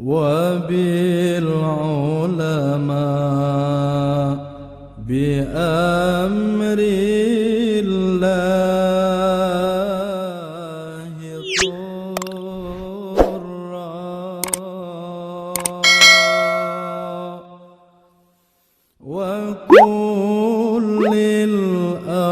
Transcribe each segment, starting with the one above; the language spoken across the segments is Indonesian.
وبالعلماء بأمر الله طرا وكل الأولياء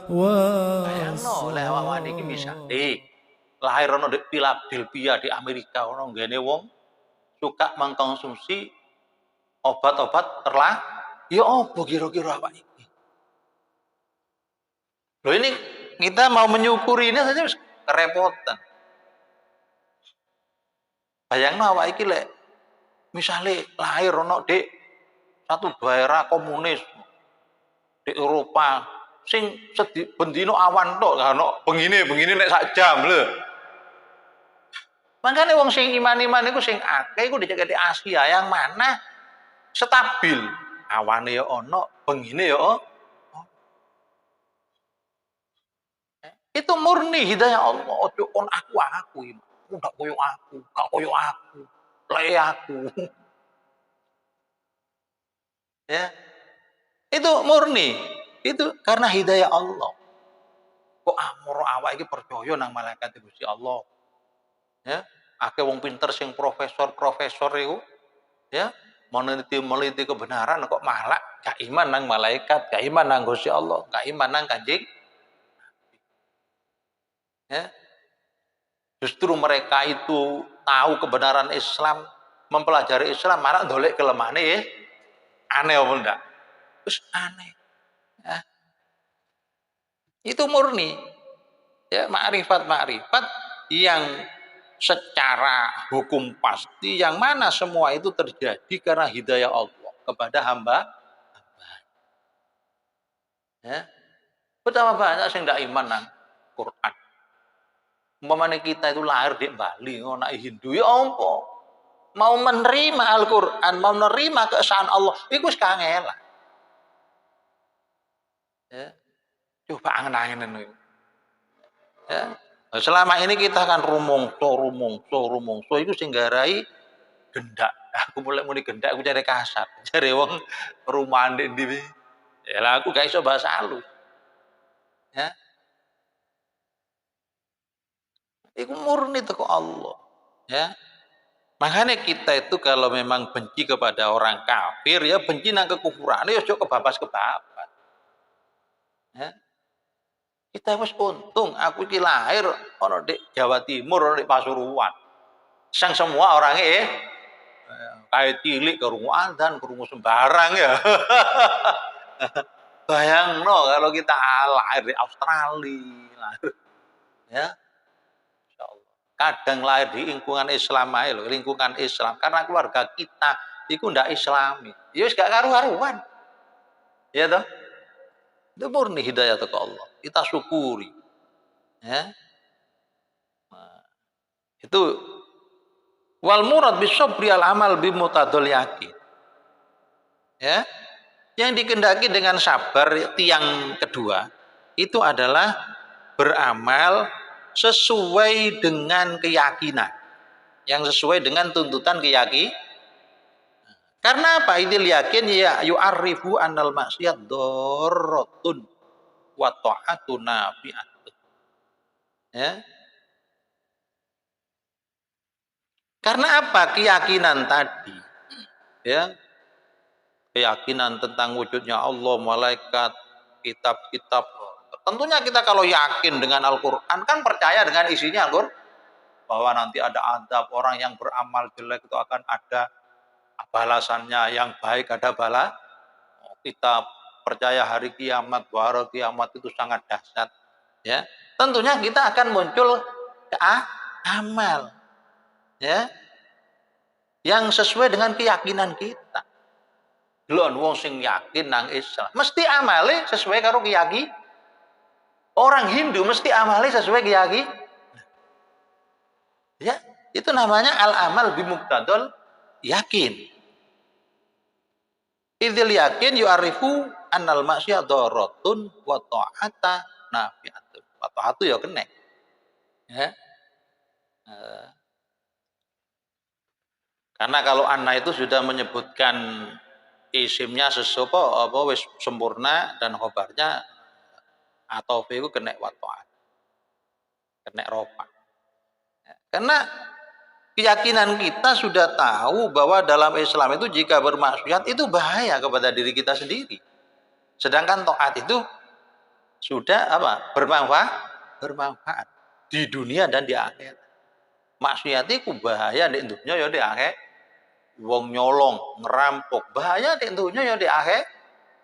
bayangno lek awak niki misale lahir ono di Philadelphia di Amerika ono ngene wong suka mengkonsumsi obat-obat ya apa kira-kira awak iki. Loh ini kita mau menyukuri ini saja kerepotan. Bayangno awak iki lek misale lahir ono di satu daerah komunis di Eropa sing bendino awan tok gak ono begini nek sak jam lho. Makanya wong sing iman-iman iku sing akeh iku di Asia yang mana stabil. Awane ya ono, bengine ya ono. Itu murni hidayah Allah. Ojo on aku gak koyo aku, lek aku. Ya. Itu murni. Itu karena hidayah Allah. Kok amoro awak iki percaya nang malaikat Gusti Allah. Ya, akeh wong pinter sing profesor iku ya meneliti kebenaran kok malah gak iman nang malaikat, gak iman nang Gusti Allah, gak iman nang Kanjeng. Ya. Justru mereka itu tahu kebenaran Islam, mempelajari Islam, malah dolek kelemahane ya. Aneh apa enggak? Terus aneh. Ya. Itu murni ya makrifat yang secara hukum pasti yang mana semua itu terjadi karena hidayah Allah kepada hamba. Ya. Betapa banyak yang tidak iman nang Quran. Umpamanya kita itu lahir di Bali, anak Hindu ya apa? Mau menerima Al-Quran, mau menerima keesaan Allah, itu kangelan. Ya. Coba angen-angenan itu. Ya. Selama ini kita kan rumongso itu singgarai gendak. Aku mulai muni gendak aku cari kasar. Cari wong rumah di ya lah aku gak iso bahasa halus. Ya. Itu murni teko Allah. Ya. Makanya kita itu kalau memang benci kepada orang kafir ya benci nang kekufuran ya ojo kebabas. Ya. Kita wis untung aku iki lahir ono di Jawa Timur, ono di Pasuruan. Sang semua orangnya kayak cilik kerungu adzan, kerungu sembarang ya. Bayangno kalau kita lahir di Australia. Ya. Insyaallah. Kadang lahir di lingkungan Islam ae lho, lingkungan Islam karena keluarga kita iku ndak Islami. Ya wis gak karu-karuan. Ya toh? Itu murni hidayah ke Allah. Kita syukuri. Ya. Nah, itu wal murad bisabri al amal bimutadul yakin. Ya. Yang dikendaki dengan sabar tiang kedua itu adalah beramal sesuai dengan keyakinan. Yang sesuai dengan tuntutan keyakinan. Karena apa? Idil yakin ya yu'arrifu annal maksiat darratun wa ta'atun nafi'atun. Ya. Karena apa? Keyakinan tadi. Ya. Keyakinan tentang wujudnya Allah, malaikat, kitab-kitab. Tentunya kita kalau yakin dengan Al-Qur'an kan percaya dengan isinya Al-Qur'an bahwa nanti ada azab, orang yang beramal jelek itu akan ada balasannya, yang baik ada balas. Kita percaya hari kiamat, bahwa kiamat itu sangat dahsyat. Ya, tentunya kita akan muncul amal, ya, yang sesuai dengan keyakinan kita. Lho wong sing yakin nang Islam, mesti amale sesuai karo keyakinan. Orang Hindu mesti amale sesuai keyakinan. Ya, itu namanya al-amal bimuqtadal yakin. Idzil yakin yu'arifu annal maksiat daratun wa ta'ata nafi'atun. Wa ta'atu ya kena. Ya. Eh, Karena kalau anna itu sudah menyebutkan isimnya sesuatu apa wis sempurna dan khobarnya atau itu kena watoan, kena rofa. Karena keyakinan kita sudah tahu bahwa dalam Islam itu jika bermaksiat itu bahaya kepada diri kita sendiri. Sedangkan taat itu sudah apa? Bermanfaat di dunia dan di akhirat. Maksiat itu bahaya di dunia ya di akhirat. Wong nyolong, ngerampok, bahaya di dunia ya di akhirat.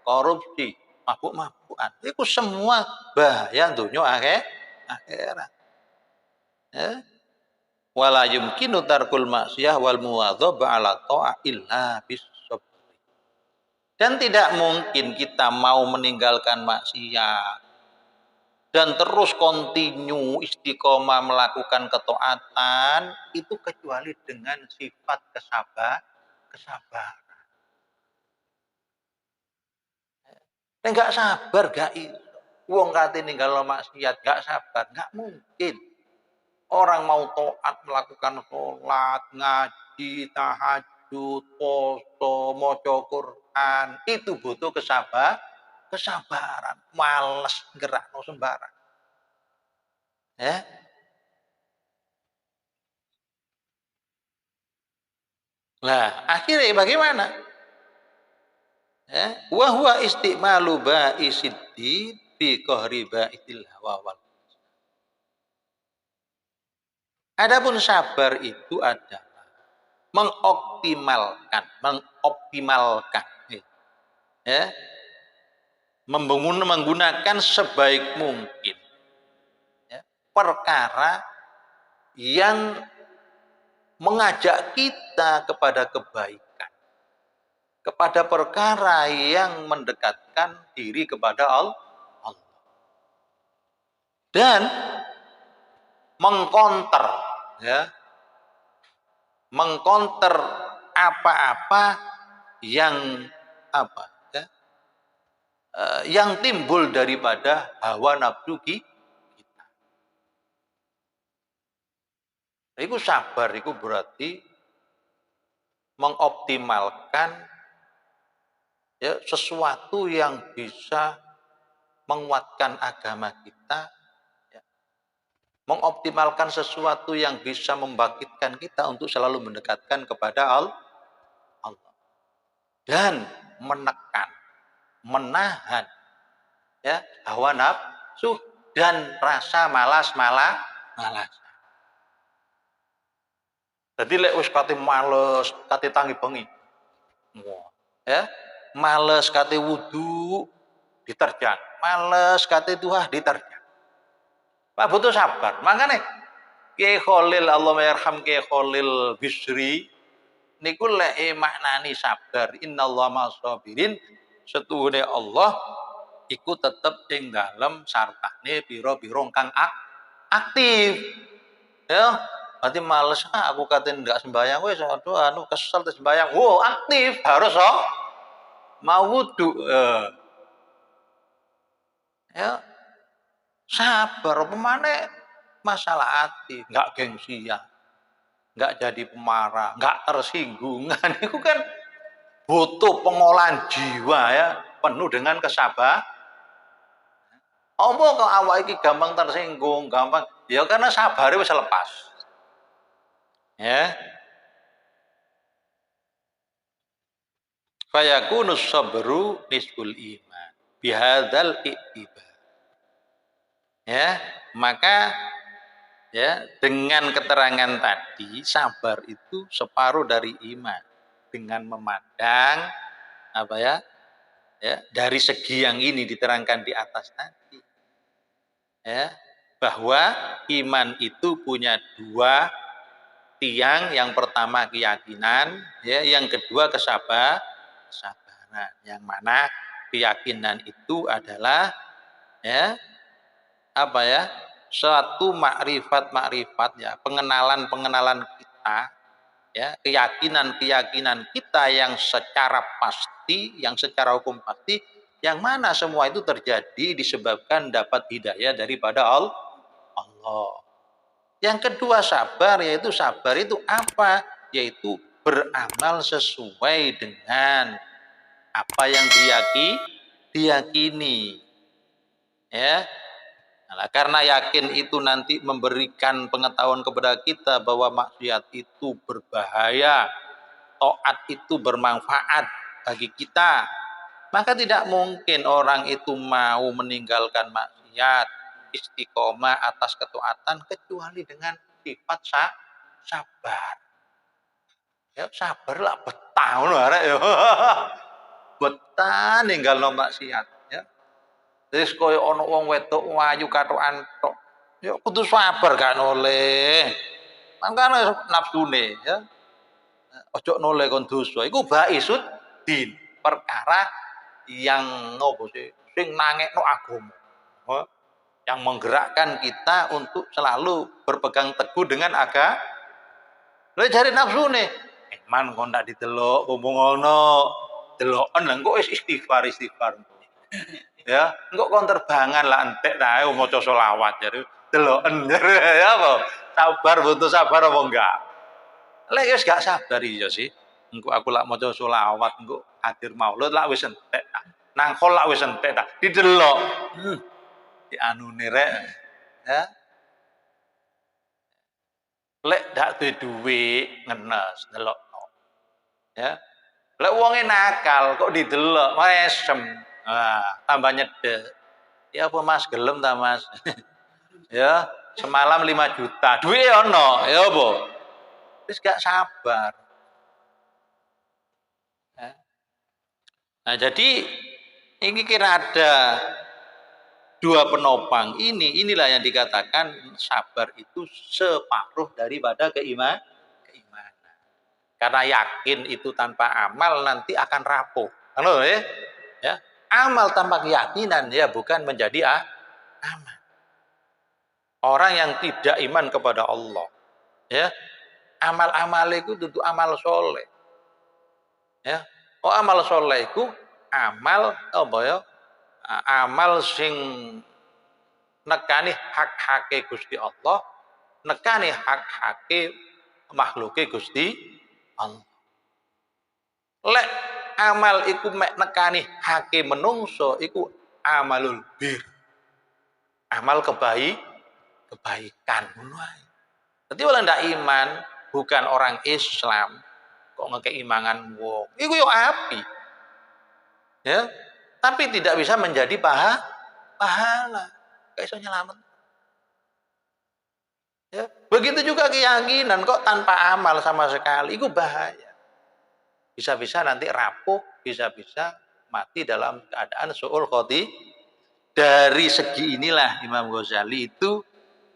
Korupsi, mabuk-mabukan. Itu semua bahaya dunia akhirat. Ya. Wala yumkinu tarkul maksiyah wal muwadzabah ala ta'ah illa bisabr. Dan tidak mungkin kita mau meninggalkan maksiat dan terus kontinu istiqomah melakukan ketaatan itu kecuali dengan sifat kesabaran. Enggak sabar gak itu. Wong kate ninggal maksiat gak sabar, gak mungkin. Orang mau taat melakukan sholat, ngaji, tahajud, poso, maca Quran, itu butuh kesabaran. Males gerakno sembarang. Ya. Nah, akhirnya bagaimana? Ya, wa huwa istimalu ba'isiddi bi qahri ba'itil hawa wal. Adapun sabar itu adalah mengoptimalkan, ya, menggunakan sebaik mungkin, ya, perkara yang mengajak kita kepada kebaikan, kepada perkara yang mendekatkan diri kepada Allah, dan mengkonter, ya, mengkonter apa-apa yang apa, ya, yang timbul daripada hawa nafsu kita. Itu sabar, itu berarti mengoptimalkan, ya, sesuatu yang bisa menguatkan agama kita, ya, mengoptimalkan sesuatu yang bisa membangkitkan kita untuk selalu mendekatkan kepada Allah, dan menekan, menahan, ya, hawa nafsu dan rasa malas. Jadi lek wis kate males, kate tangi bengi. Ya, males kate wudu diterjang, males kate duha diterjang. Pak butuh sabar. Makanya Kiai Khalil Allahumma yarham Kiai Khalil Bisri niku lek maknani sabar, innallaha ma'as-sabirin, setuhune Allah iku tetep ing dalem sartane pira-pira kang aktif. Ya, berarti males aku katen enggak sembahyang wis aduh kesel sembahyang. Wow, aktif harus mau wudu. Ya, sabar pemane masalah hati, enggak gengsian, enggak jadi pemarah, enggak tersinggungan. Itu kan butuh pengolahan jiwa, ya, penuh dengan kesabaran. Apa kok awak iki gampang tersinggung, gampang? Ya karena sabare wis lepas. Ya. Fayakunus sabru nisful iman. Bihadzal i'tibar. Ya, maka, ya, dengan keterangan tadi sabar itu separuh dari iman. Dengan memandang apa, ya? Ya, dari segi yang ini diterangkan di atas tadi. Ya, bahwa iman itu punya dua tiang, yang pertama keyakinan, ya, yang kedua kesabaran, yang mana keyakinan itu adalah, ya, apa, ya, suatu makrifat, ya, pengenalan kita, ya, keyakinan kita yang secara pasti, yang secara hukum pasti, yang mana semua itu terjadi disebabkan dapat hidayah daripada Allah. Yang kedua sabar, yaitu sabar itu apa? Yaitu beramal sesuai dengan apa yang diyakini. Ya. Nah, karena yakin itu nanti memberikan pengetahuan kepada kita bahwa maksiat itu berbahaya, taat itu bermanfaat bagi kita, maka tidak mungkin orang itu mau meninggalkan maksiat, istiqomah atas ketaatan kecuali dengan sifat sabar. Ya sabar lah betah ngono arek ya. Betah ninggalno maksiat ya. Terus koyo ana wong wedok wayu katokan tok. Ya kudu sabar gak noleh. Mangkane nafsune ya. Ojo noleh kon dosa. Iku baisud din. Perkara yang nopo sih? Sing nangekno agama. Yang menggerakkan kita untuk selalu berpegang teguh dengan agama. Lha jare nafsune, man kok ndak didelok ngomong ngono. Deloken lha engko wis istighfar. Ya, engko kon terbangan lah entek ta maca selawat jare deloken ya apa? Sabar butuh sabar apa enggak? Lek wis gak sabar iya sih. Engko aku lak maca selawat engko hadir maulud lak wis entek ta. Nangkol lak wis entek ta. Didelok. Di anune rek. Ya. Lek dak duwe dhuwit ngenes delokno. Ya. Lek wonge nakal kok didelok mesem. Tambah nyedek. Ya apa Mas gelem ta Mas? Ya, semalam 5 juta. Duit ono, ya apa? Wis gak sabar. Ya. Nah, jadi ini kira ada dua penopang inilah yang dikatakan sabar itu separuh daripada keimanan. Karena yakin itu tanpa amal nanti akan rapuh. Halo ya? Ya. Amal tanpa keyakinan ya bukan menjadi amal. Orang yang tidak iman kepada Allah, ya amal-amal itu tentu amal soleh. Ya, amal soleh itu amal apa ya? Amal sing nekani hak-hake Gusti Allah, nekani hak-hake makhluke Gusti Allah. Lek amal iku mek nekani hake menungso iku amalul bir. Amal kebaikan ngono ae. Dadi wala ndak iman, bukan orang Islam kok ngekeimangan wong. Iku yo api. Ya. Tapi tidak bisa menjadi pahala. Gak iso nyelamet. Ya. Begitu juga keyakinan kok tanpa amal sama sekali itu bahaya. Bisa-bisa nanti rapuh, bisa-bisa mati dalam keadaan su'ul khoti. Dari segi inilah Imam Ghazali itu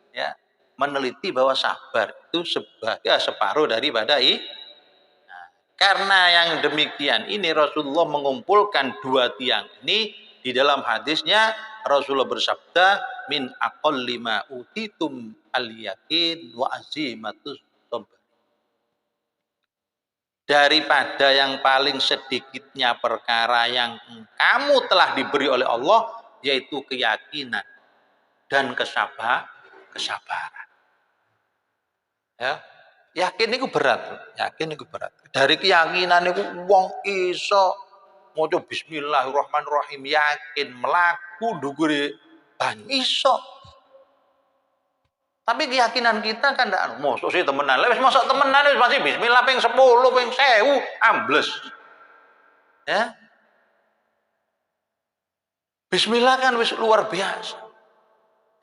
ya meneliti bahwa sabar itu sebagai separuh daripada karena yang demikian ini Rasulullah mengumpulkan dua tiang ini di dalam hadisnya Rasulullah bersabda min aqalli ma utitum al-yakin wa azimatus sabr. Daripada yang paling sedikitnya perkara yang kamu telah diberi oleh Allah yaitu keyakinan dan kesabaran. Ya. Yakin itu berat, Dari keyakinan itu wong iso maca bismillahirrahmanirrahim yakin melaku ndugure banyu iso. Tapi keyakinan kita kan ndak mosok sih temenan. Lah wis mosok temenan wis masih bismillah ping 10, ping 1000 ambles. Ya. Bismillah kan wis luar biasa.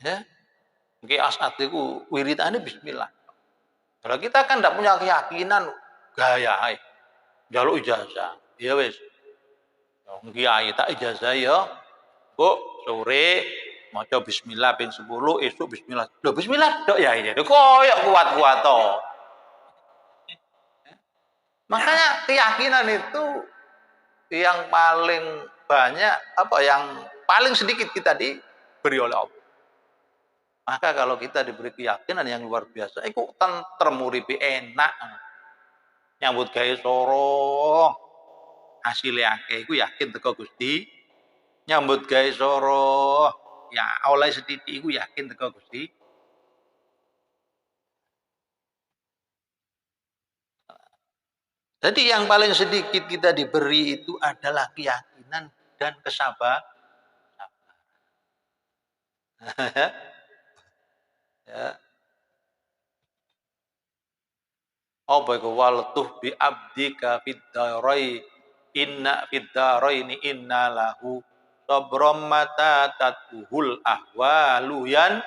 Ya. Nggih asat iku wiridane bismillah. Kalau kita kan ndak punya keyakinan gaya ae. Njaluk ijazah. Ya wis. Kiai tak ijazah ya. Bu, sore maca bismillah ping 10, esuk bismillah. Lho bismillah dok ya ini. Koyok kuat-kuat to. Makanya keyakinan itu yang paling banyak yang paling sedikit kita diberi oleh Allah. Maka kalau kita diberi keyakinan yang luar biasa, itu tentrem uripe enak. Nyambut gawe soro hasil akeh iku yakin teko Gusti. Nyambut gawe soro ya oleh sethithik iku yakin teko Gusti. Jadi yang paling sedikit kita diberi itu adalah keyakinan dan kesabaran. Ya. Apa iku waltuh bi abdika fid darai inna fid daraini inna lahu sabram mata tatuhul ahwalu yan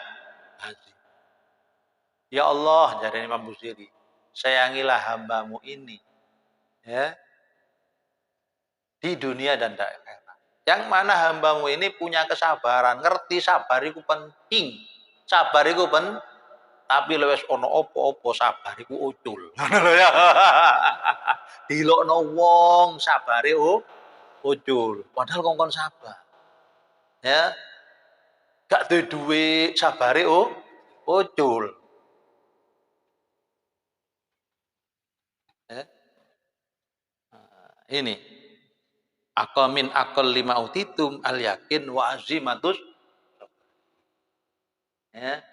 azim. Ya Allah, jadi Imam Busiri, sayangilah hambamu ini ya di dunia dan di akhirat. Yang mana hambamu ini punya kesabaran, ngerti sabar itu penting. Sabar itu penting. Tapi lewes ono opo-opo sabar iku ucul. Ngono lho ya. Dilokno wong sabare ucul. Padahal kongkon sabar. Ya, gak duwe duit sabare ucul. Ya. Ini aqamin aqal lima utitum al yakin wa azimatus. Ya.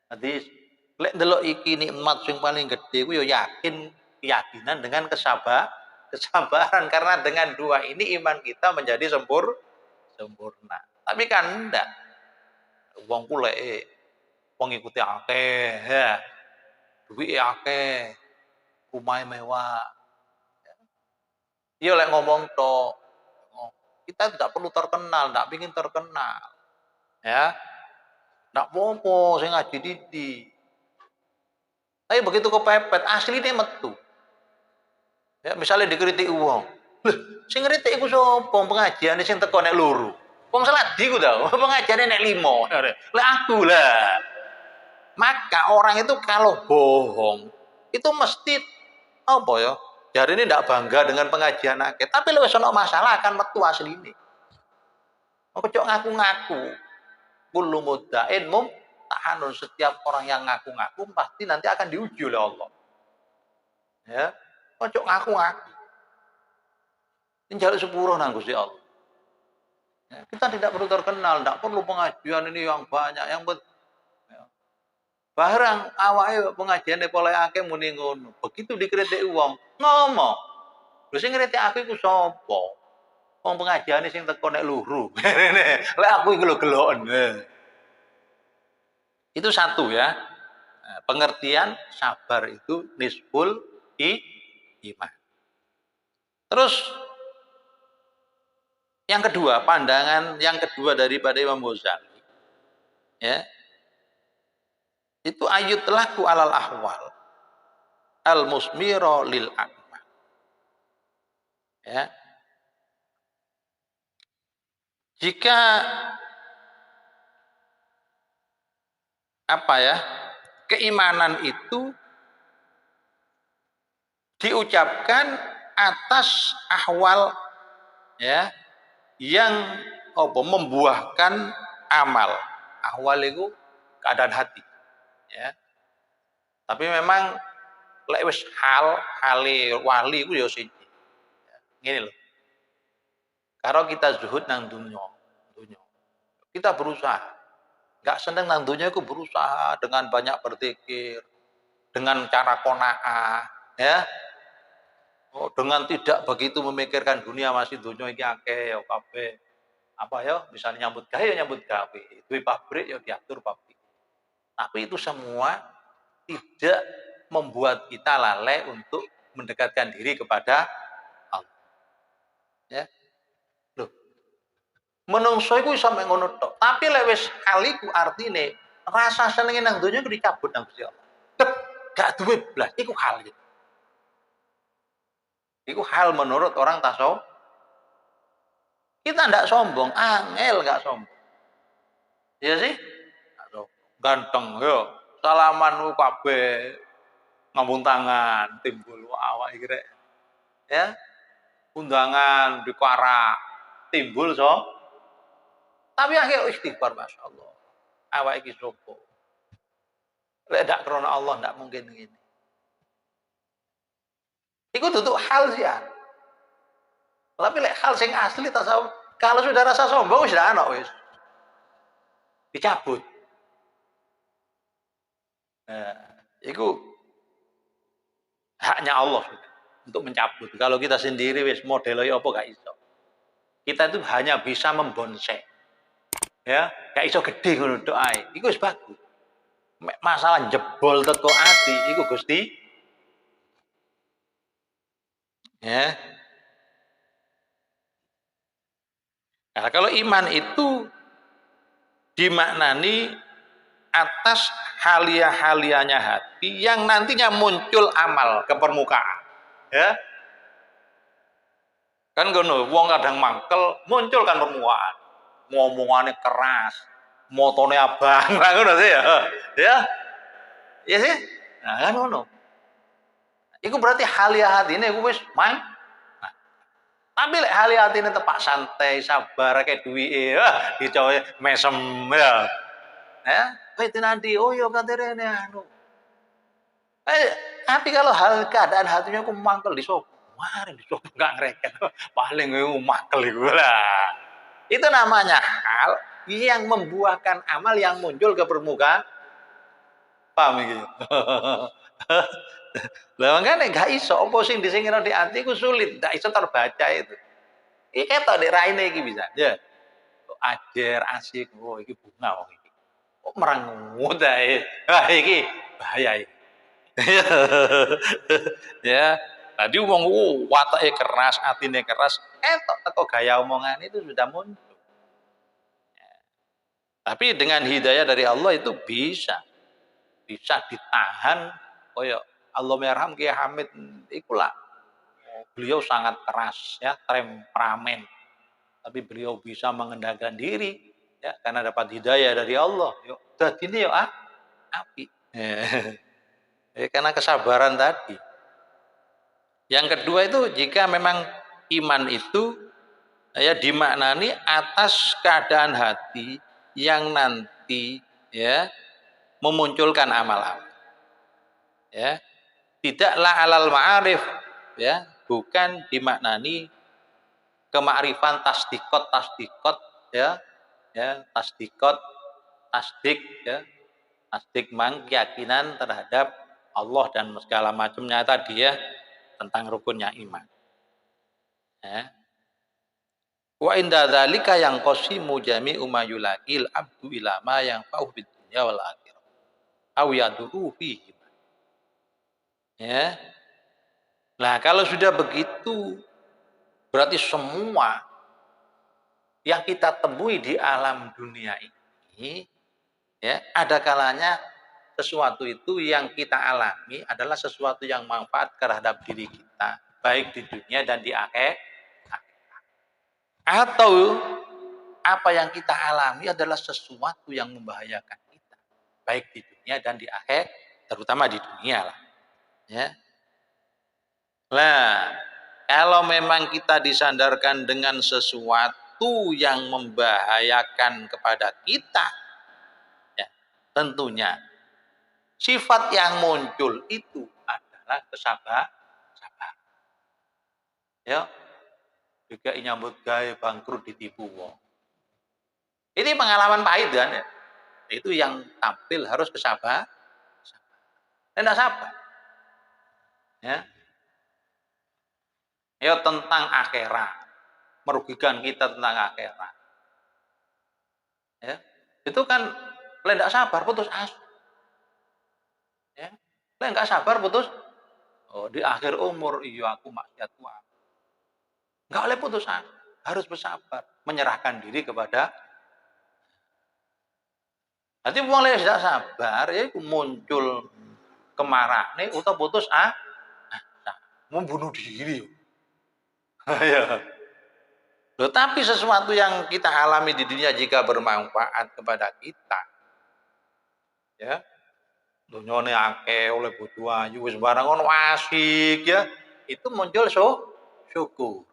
Hadis lek ndelok iki nikmat sing paling gede ku ya yakin, keyakinan dengan kesabaran karena dengan dua ini iman kita menjadi sempurna. Tapi kan ndak wong ku lek wong ngikuti akeh ya, duwike akeh, omahe mewah. Ya lek ngomong tok. Kita tidak perlu terkenal, tidak ingin terkenal. Ya, tidak apa-apa sing ngaji didik. Tapi begitu kepepet, aslinya metu. Ya, misalnya dikritik uang. Loh, sing ngritik iku sapa? Pengajian sing teko nek loro. Wong seladi ku ta, pengajiane nek 5. Lah aku lah. Maka orang itu kalau bohong, itu mesti apa ya? Jadi ini tidak bangga dengan pengajian akeh, tapi lewis ono masalah akan metu asline. Kok cok ngaku-ngaku. Kullu mudda'in mumtahanun, setiap orang yang ngaku-ngaku pasti nanti akan diuji oleh Allah. Ya. Ojo ngaku-ngaku. Ini jaluk sepuro nang Gusti Allah. Ya, kita tidak perlu terkenal, tidak perlu pengajian ini yang banyak, yang ya. Barang awake pengajian pola akeh muni ngono. Begitu dikritik wong, ngomong. Lho sing ngritik aku iku sapa? Wong pengajiane sing teko nek luru. Lek aku iku lho geloken. Itu satu ya. Pengertian sabar itu nisful iman. Terus yang kedua, pandangan yang kedua daripada Imam Ghazali, ya, itu ayat laku alal ahwal al musmiro lil akmal. Ya. Jika apa ya, keimanan itu diucapkan atas ahwal ya yang apa membuahkan amal. Ahwal itu keadaan hati. Ya. Tapi memang lek wis hale wali iku ya siji. Ngene lho. Kalau kita zuhud nang dunya, kita berusaha. Enggak seneng nang dunya iku berusaha dengan banyak berzikir, dengan cara qanaah, ya. Oh, dengan tidak begitu memikirkan dunia masih dunia iki akeh ya kabeh. Apa ya, misalnya nyambut gawe ya nyambut gawe, duwe pabrik ya diatur pabrik. Tapi itu semua tidak membuat kita lalai untuk mendekatkan diri kepada Allah. Ya. Loh, menungso iku iso mek ngono tok. Tapi lek wis haliku artine rasa senenge nang donya ku dicabut nang Gusti Allah. Gak duwe blas, iku hal. Iku hal menurut orang tasawuf. Kita ndak sombong, angel nggak sombong. Iya sih? Ganteng yo. Salaman kabeh ngambung tangan, timbul awak iki rek. Ya. Undangan di karak, timbul so. Tapi akhir istighfar masyaallah. Awak iki sapa? Lek ndak krana Allah ndak mungkin ngene. Iku tutuk hal sih ya. Tapi lek hal sing asli tasawuf, kalau sudah rasa sombong wis ndak ana wis. Dicabut. Nah, itu haknya Allah. untuk mencabut. Kalau kita sendiri wis modelnya apa gak iso. Kita itu hanya bisa membonsai. Ya, gak iso gede ngono tok ae. Iku wis bagus. Masalah jebol teko ati iku Gusti ya. Nah, kalau iman itu dimaknani atas halia-halianya hati yang nantinya muncul amal ke permukaan. Ya, kan ngono, wong kadang mangkel muncul kan permukaan. Ngomongannya keras, motone abang, lah ngono sih ya. Ya, ya sih. Nah, kan ngono. Iku berarti halia hatine iku wis main. Nah, tapi lek halia hatine tepak santai, sabar kayak duwike, dicowe mesem ya. Ya, kowe nanti oh yo katerene anu. Tapi kalau hal keadaan hatinya aku mangkel di sopo, kemarin di sopo nggak ngereket, paling aku mangkel itu lah. Itu namanya hal yang membuahkan amal yang muncul ke permukaan. Paham gitu? Lah makanya gak iso apa sing disingkirno di ati ku sulit, gak iso terbaca itu. Iki ketok nek raine iki bisa. Ya. Ajer asik, oh iki bunga wong iki. Kok merengut ae. Wah iki bahaya iki. Ya, tadi wong watake keras, atine keras, ketok teko gaya omongan itu sudah muncul. Tapi dengan hidayah dari Allah itu bisa ditahan. Koyo Allah merham Kiai Hamid ikulah beliau sangat keras ya, temperamen. Tapi beliau bisa mengendalikan diri ya karena dapat hidayah dari Allah. Yo, dadine yo api. Ya, karena kesabaran tadi. Yang kedua itu jika memang iman itu ya dimaknani atas keadaan hati yang nanti ya memunculkan amal-amal. Ya. Tidaklah alal ma'arif ya, bukan dimaknani kemakrifan tasdikot ya. Ya, tasdikot tasdik ya. Tasdik mang keyakinan terhadap Allah dan segala macamnya tadi ya tentang rukunnya iman. Ya. Wa inda dzalika yang qasimu jami'u ma yulaqil abdu ila ma yang fa'u bid dunya wal akhirah. Aw yaduru fihi. Ya. Nah, kalau sudah begitu berarti semua yang kita temui di alam dunia ini ya, ada kalanya sesuatu itu yang kita alami adalah sesuatu yang manfaat terhadap diri kita, baik di dunia dan di akhirat. Atau apa yang kita alami adalah sesuatu yang membahayakan kita, baik di dunia dan di akhirat, terutama di dunia lah. Ya. Nah, kalau memang kita disandarkan dengan sesuatu yang membahayakan kepada kita, ya, tentunya sifat yang muncul itu adalah sabar. Ya, juga nyambut gawe bangkrut ditipu wong. Ini pengalaman pahit kan ya. Itu yang tampil harus kesabar. Tidak sabar. Ya. Ya tentang akhirat. Merugikan kita tentang akhirat. Ya. Itu kan tidak sabar putus asa. Ya. Enggak sabar putus. Oh, di akhir umur iya aku maksiat Tuhan. Enggak boleh putus asa. Harus bersabar, menyerahkan diri kepada. Nanti mulai tidak sabar ya muncul kemarahan nih atau putus membunuh diri. Ya. Loh, tapi sesuatu yang kita alami di dunia jika bermanfaat kepada kita, ya, dunyane akeh oleh bojo ayu wis barang ono asik ya, itu muncul syukur.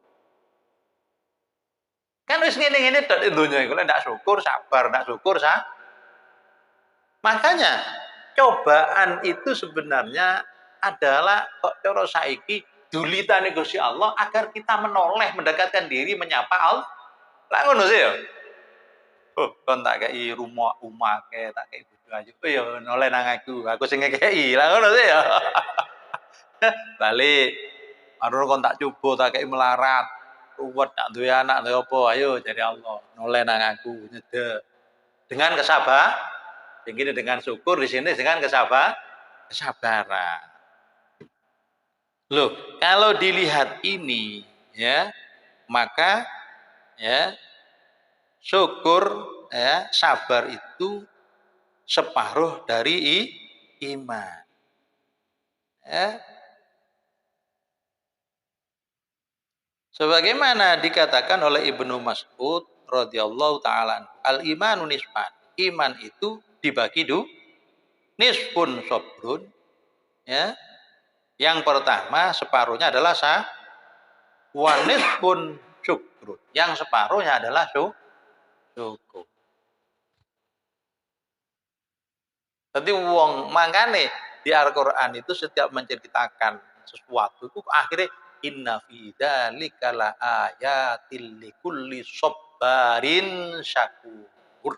Kan wis ngene-ngene tok dunya iku lek ndak syukur sabar, ndak syukur Makanya cobaan itu sebenarnya adalah kok cara saiki dulitane Gusti Allah agar kita menoleh mendekatkan diri menyapa Allah. Lah ngono sih ya. Oh, kon tak kei rumah ke tak kei bojo ayu. Oh ya noleh nang aku sing ngekei. Lah ngono sih ya. Balik Aduh kon tak coba tak kei melarat. Ruwet tak duwe anak duwe apa? Ayo jadi Allah. Noleh nang aku nyede. Dengan begini dengan syukur di sini dengan kesabaran. Loh, kalau dilihat ini ya, maka ya syukur ya, sabar itu separuh dari iman. Ya. Sebagaimana dikatakan oleh Ibnu Mas'ud radhiyallahu taala, al-imanu nisfan. Iman itu dibagi nisfun sabrun ya. Yang pertama separuhnya adalah wa nisfun syukrun. Yang separuhnya adalah syukur. Jadi wong mangkane di Al-Qur'an itu setiap menceritakan sesuatu itu akhirnya inna fi dzalika la ayatil likulli sabarin syakur.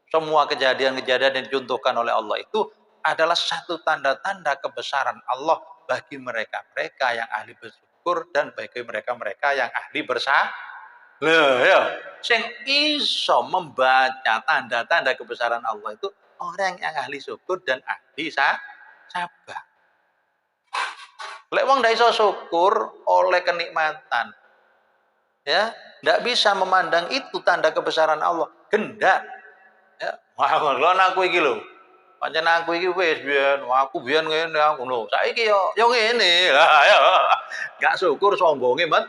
Semua kejadian-kejadian yang dicontohkan oleh Allah itu adalah satu tanda-tanda kebesaran Allah bagi mereka-mereka yang ahli bersyukur dan bagi mereka-mereka yang ahli bersabar. Loh ya, sing iso membaca tanda-tanda kebesaran Allah itu orang yang ahli syukur dan ahli sabar. Lek wong ndak iso syukur oleh kenikmatan, ya, ndak bisa memandang itu tanda kebesaran Allah. Gendak. Ya, wah lon aku iki lho. Pancen aku iki wis biyen, aku biyen ngene aku lho. Saiki yo ngene. Lah ya. Gak syukur sombonge met.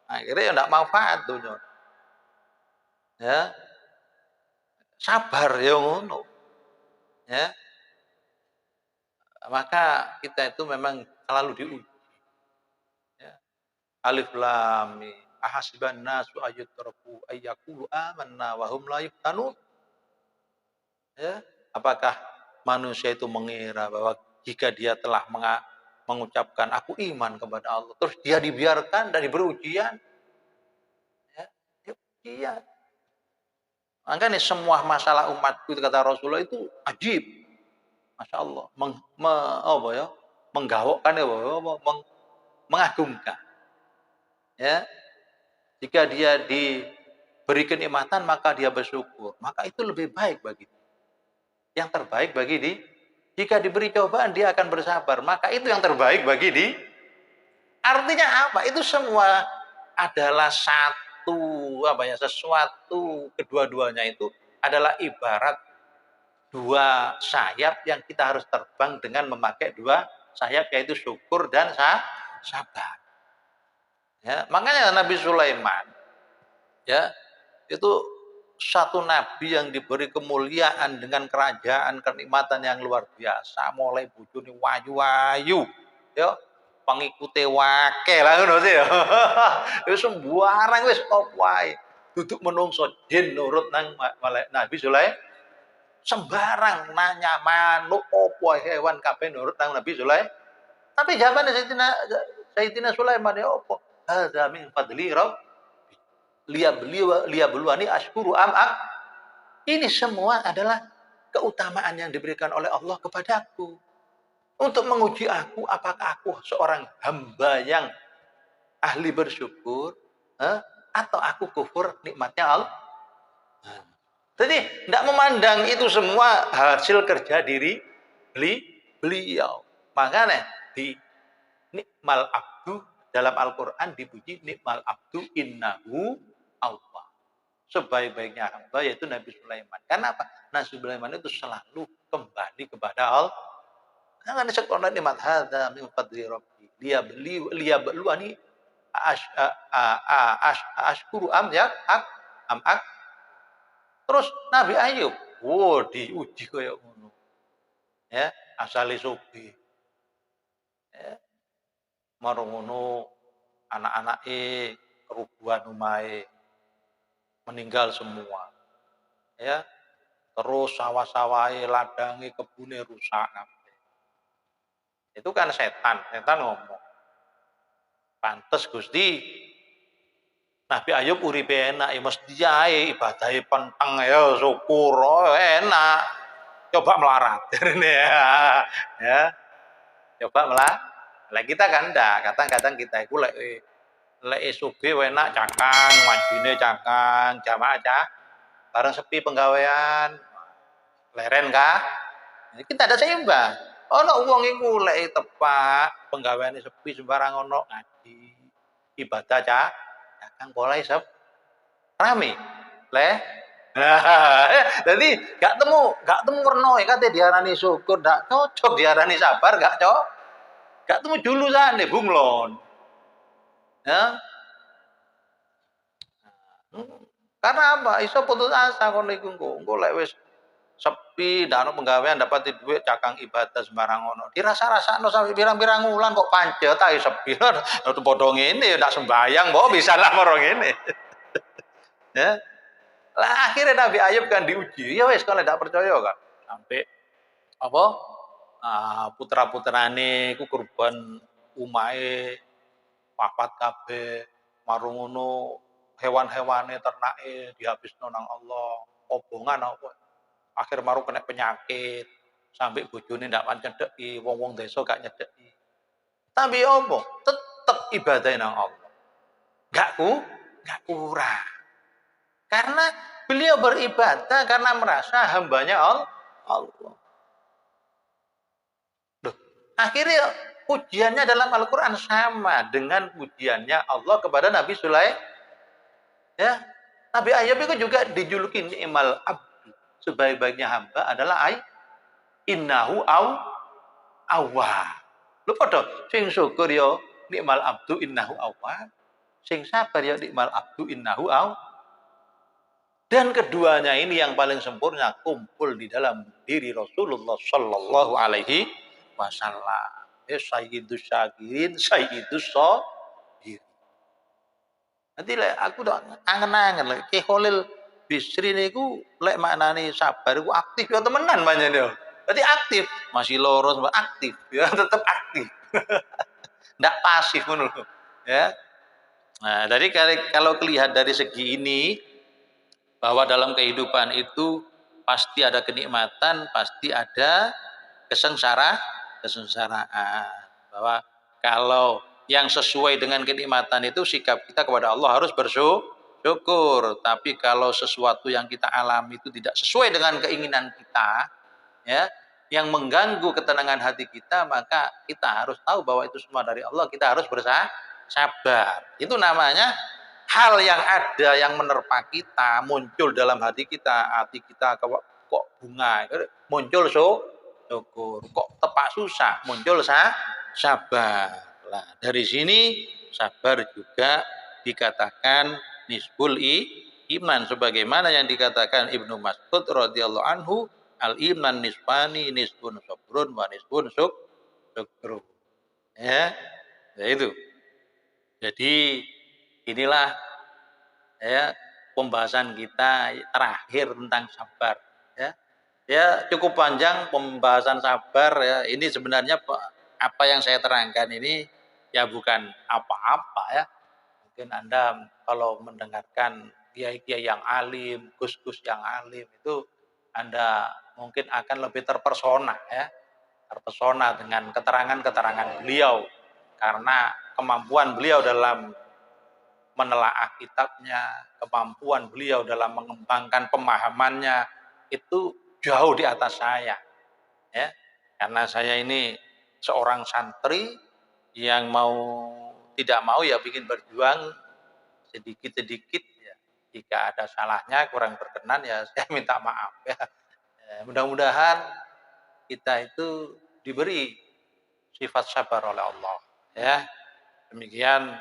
Akhirnya ya ndak manfaat dunya. Ya, sabar ya ngono. Ya. Maka kita itu memang selalu diuji. Ya. Alif lam mim. Ahasiban nasu ayyutraku ayyakulu amanna wa hum la yuftanun. Ya. Apakah manusia itu mengira bahwa jika dia telah mengucapkan aku iman kepada Allah, terus dia dibiarkan dan diberi ujian? Ya, ujian. Makanya semua masalah umatku kata Rasulullah itu ajib. Masya Allah, menggawokkan ya, mengagumkan. Ya, jika dia diberi kenikmatan maka dia bersyukur, maka itu lebih baik bagi dia. Yang terbaik bagi dia. Jika diberi cobaan dia akan bersabar, maka itu yang terbaik bagi dia. Artinya apa? Itu semua adalah sesuatu kedua-duanya itu adalah ibarat dua sayap yang kita harus terbang dengan memakai dua sayap, yaitu syukur dan sabar. Ya, makanya Nabi Sulaiman ya itu satu nabi yang diberi kemuliaan dengan kerajaan kenikmatan yang luar biasa, mulai bojone wayu-wayu ya pengikute wake lah ngono sih ya. Wis sembarang wis apa wae. Duduk menungso jin nurut nang Nabi Sulaiman. Sembarang nanya manuk opo hewan kabeh nurut nang Nabi Sulaiman. Tapi jawabannya Sayyidina Sulaiman ya opo? Hadza min fadli rabb. Liyabluwani ashkuru am ak. Ini semua adalah keutamaan yang diberikan oleh Allah kepadaku. Untuk menguji aku apakah aku seorang hamba yang ahli bersyukur atau aku kufur nikmatnya Allah. Jadi tidak memandang itu semua hasil kerja beliau. Makanya di nikmal abdu dalam Al-Quran dipuji nikmal abdu innahu Allah. Sebaik-baiknya hamba yaitu Nabi Sulaiman. Karena apa? Nabi Sulaiman itu selalu kembali kepada Allah. Jangan sekolah nikmat hadza min fadli rabbi. Liyabluwani ashkuru am ak. Terus Nabi Ayub, diuji kaya ngono. Ya, asale sobi. Ya. Marang ngono anak-anake kerubuhan omahe meninggal semua. Ya. Terus sawah-sawahe, ladange, kebune rusak kabeh. Itu kan setan ngomong. Pantes Gusti Nabi Ayub uripe enak ya mesti ae ibadahe penteng ya syukur enak. Coba melarat. Ya. Coba Lah kita kan ndak, kadang-kadang kita iku lek sugih enak cakang, wajine cakang, jamaah bareng sepi penggawean, leren kah? Nah, kita ada seimbang. Ono wong iku lek tepak penggaweane sepi sembarang ono ngaji, ibadah cakang boleh rame. Leh. Jadi gak temu werna kate diarani syukur, gak cocok diarani sabar, gak cocok. Gak temu dulu sane bunglon. Ya. Karena apa? Iso putus asa kono iku engko lek wis sepi ndak ono penggawean dapat duit cakang ibadah sembarang ono. Dirasa-rasakno sampai pirang-pirang wulan kok pancet ae sepi. Padha ngene ndak sembayang kok bisa lah moro ngene. Ya. Lah akhirnya Nabi Ayub kan diuji. Ya wis kalau ndak percaya kan. Sampai apa? Putra-putrane iku kurban umahe papat kabeh. Marung ngono hewan-hewane ternake dihabisno nang Allah. Obongan apa? Akhir maru kena penyakit. Sampai bojone ndak pancedeki, wong-wong desa gak nyedeki. Tapi opo? Tetep ibadah nang Allah. Gak kurang. Karena beliau beribadah karena merasa hambanya Allah. Loh, akhirnya pujiannya dalam Al-Quran sama dengan pujiannya Allah kepada Nabi Sulaiman. Ya, Nabi Ayub itu juga dijuluki ni'mal abdu. Sebaik-baiknya hamba adalah innahu awwab. Lu padha sing syukur ya ni'mal abdu innahu awwab. Sing sabar ya ni'mal abdu innahu awwab. Dan keduanya ini yang paling sempurna kumpul di dalam diri Rasulullah Sallallahu Alaihi Wasallam. Sayyidus syakirin, sayyidus sabirin. Nanti lek aku udah angen-angen lek Ki Khalil Bisri niku lek maknane sabar iku aktif ya temenan panjenengan. Berarti aktif, masih loro aktif, ya tetap aktif. Ndak pasif ngono ya. Nah, dari kalau lihat dari segi ini bahwa dalam kehidupan itu pasti ada kenikmatan, pasti ada kesengsaraan. Bahwa kalau yang sesuai dengan kenikmatan itu sikap kita kepada Allah harus bersyukur. Tapi kalau sesuatu yang kita alami itu tidak sesuai dengan keinginan kita, ya, yang mengganggu ketenangan hati kita, maka kita harus tahu bahwa itu semua dari Allah. Kita harus bersabar. Itu namanya hal yang ada yang menerpa kita muncul dalam hati kita kok bunga muncul syukur, kok tepak susah muncul sabar. Nah, dari sini sabar juga dikatakan nisbul iman sebagaimana yang dikatakan Ibnu Mas'ud radhiyallahu anhu, al iman nisbani nisbun sabrun wa nisbun syukru. Ya, itu. Jadi inilah ya pembahasan kita terakhir tentang sabar ya. Ya cukup panjang pembahasan sabar ya. Ini sebenarnya apa yang saya terangkan ini ya bukan apa-apa ya. Mungkin Anda kalau mendengarkan kiai-kiai yang alim, gus-gus yang alim itu Anda mungkin akan lebih terpesona ya. Terpesona dengan keterangan-keterangan beliau karena kemampuan beliau dalam menelaah kitabnya, kemampuan beliau dalam mengembangkan pemahamannya itu jauh di atas saya. Ya. Karena saya ini seorang santri yang tidak mau ya bikin berjuang sedikit-sedikit ya. Jika ada salahnya kurang berkenan ya saya minta maaf ya. Mudah-mudahan kita itu diberi sifat sabar oleh Allah ya. Demikian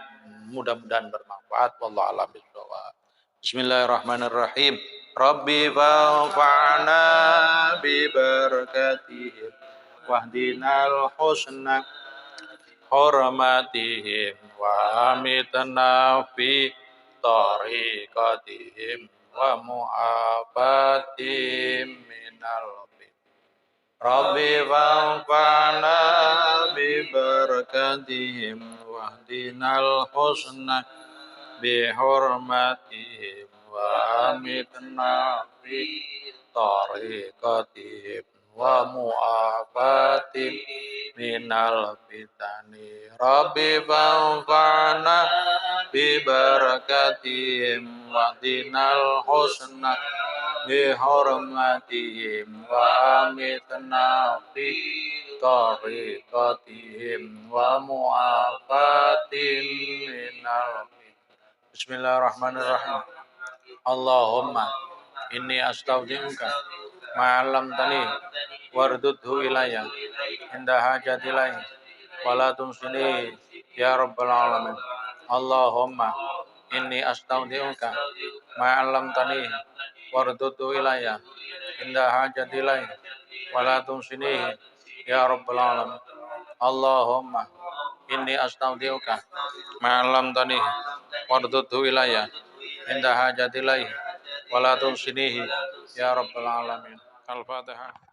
mudah-mudahan bermanfaat. Wallahu a'lam bishawab. Bismillahirrahmanirrahim. Rabbi fa'fa'na bi barakatihim wahdinal husna hurmatihim wa amitna fi tariqatihim wa mu'afatim minal Rabbi fa'fa'na bi barakatihim wahdinal husna bi hurmatihim wa amitna fi tariqatihim wa mu'afatim minal fitani Rabbi fanfa'na bi barakatihim wa dinal husna bi hurmatihim wa amitna fi tariqatihim wa mu'afatin minal Bismillahirrahmanirrahim. Allahumma inni astaudiuka ma'allamtani wardudhu ilayya inda hajati ilayhi wala tumsini ya rabbal alamin. Allahumma inni astaudiuka ma'allamtani wardudhu ilayya inda hajati ilayhi wala tumsini ya rabbal alamin. Allahumma inni astaudiuka ma'allamtani wardudhu ilayya inda hajati ilayhi wala tumsinihi ya rabbal alamin. Al-Fatihah.